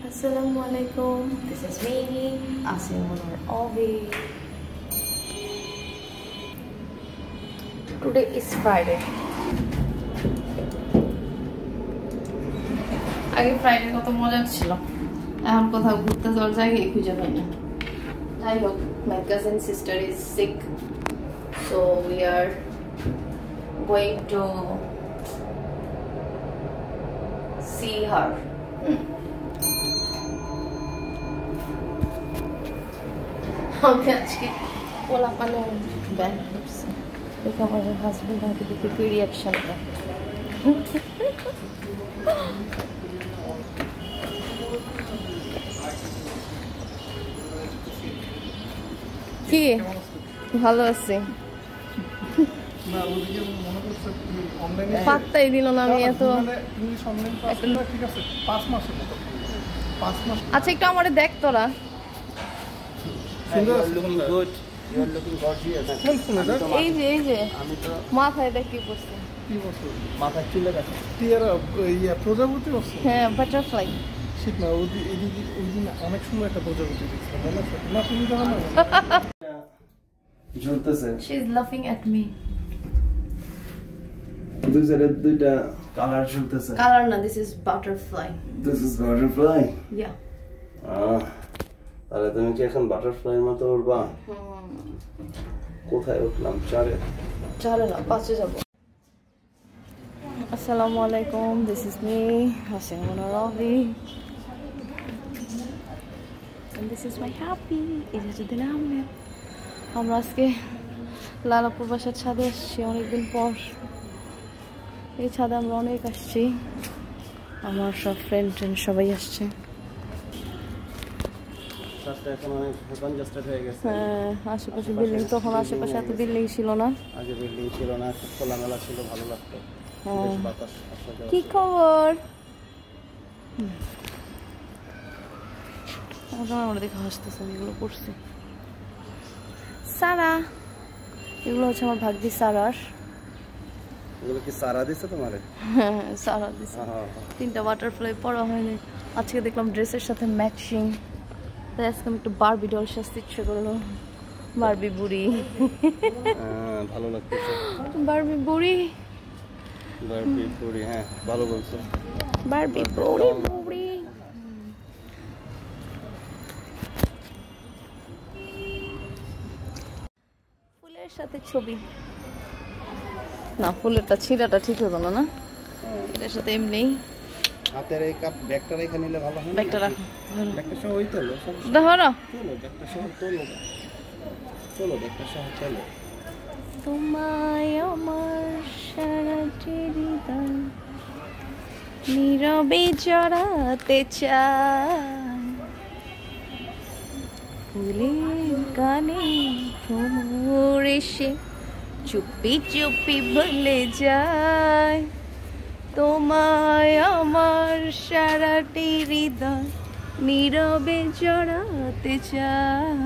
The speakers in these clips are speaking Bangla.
Assalamualaikum. This is me, Asim Munir Ovi. Today is Friday. আগে ফ্রাইডে কত মজা ছিল, এখন কোথাও ঘুরতে যাওয়ার জায়গায় খুঁজে পাই না। যাই হোক, my cousin sister is sick, so we are going to see her. আমি আজকে ওলা পালে ব্যান্ড করছি, দেখে আমার হাজবেন্ড আমাকে দেখে কি রিয়াকশন দেয়। কি ভালো আছি, পাত্তাই দিল না। আমি এত আচ্ছা একটু আমারে দেখ তোরা। এই যে মাথায় দেখ কি করছে, প্রজাপতি। হ্যাঁ, বাটারফ্লাই। অনেক সুন্দর একটা প্রজাপতি ঝুলতেছে। She is laughing at me. দুইটা কালার ঝুলতেছে। Color না, this is butterfly. This is butterfly. Yeah. তাহলে তুমি কি এখন বাটারফ্লাই মতো উড়বা? কোথায় উঠলাম? চারে না, 5-এ যাব। আসসালামু আলাইকুম, this is me, Asim Munir Ovi. And this is my happy. এই যে দিন আমরা আজকে লালাপুর বাসার ছাদে আসছি অনেকদিন পর। এই ছাদে আমরা অনেক আসছি, আমার সব ফ্রেন্ড সবাই আসছে। হ্যাঁ, আশেপাশে বিল্ডিং, তখন আশেপাশে এত বিল্ডিং ছিল না, আগে বিল্ডিং ছিল না, খোলামেলা ছিল, ভালো লাগতো। কি খবর? আমরা দেখে হাসতেছে, এগুলো করছে সারা, এগুলো হচ্ছে আমার ভাগ্যি সারার। এগুলো কি সারা দিছে তোমারে? হ্যাঁ, সারা দিছে। 3টা বাটারফ্লাই পরা হয়নি, আজকে দেখলাম ড্রেসের সাথে ম্যাচিং, তাই আজকে আমি একটু বারবি ডল সাজতে ইচ্ছে করলো। বারবি বুড়ি, ভালো লাগতেছে। বারবি বুড়ি, হ্যাঁ ভালো বলছো, বারবি বুড়ি বুড়ি। ফুলের সাথে ছবি না, ফুলেরটা ছিঁড়াটা ঠিক হতো না, এটার সাথে এমনি হাতের এই কাপ ব্যাগটা রেখে নিলে ভালো হয়। ব্যাগটা রাখো, ব্যাগটা সহ হইতো না, দেখো না, চলো ব্যাগটা সহ চলো ব্যাগটা সহ চলো। তোমায় আমার সারাটি হৃদয় নীরবে জড়াতে চাই, ফুলের গানে ভ্রমর এসে চুপি চুপি বলে যায়, তোমায় আমার সারাটি হৃদয় নীরবে জড়াতে চাই।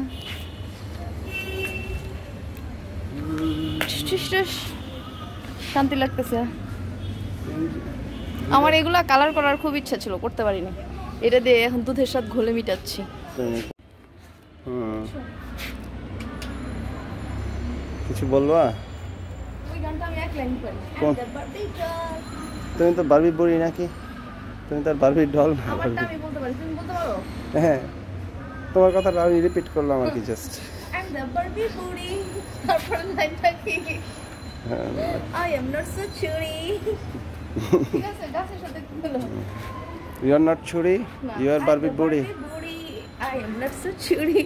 শান্তি লাগতেছে। আমার এগুলা কালার করার খুব ইচ্ছা ছিল, করতে পারিনি। এটা দিয়ে এখন দুধের সাথে ঘোলে মিটাচ্ছি। কিছু বলবা? ওই গানটা আমি এক লাইন পারি। তুমি তো বারবি বুড়ি নাকি? তুমি তো বারবি ডল না। আমারটা আমি বলতে পারি, তুমি বলতে পারো? হ্যাঁ, তোমার কথাটা আমি রিপিট করলাম আর কি, just I am the Barbie বুড়ি। তারপর লাইনটা কি? আই এম নট সো চুরি। ঠিক আছে, গাছের সাথে বলো। ইউ আর নট চুরি, ইউ আর বারবি বুড়ি। আই এম নট সো চুরি।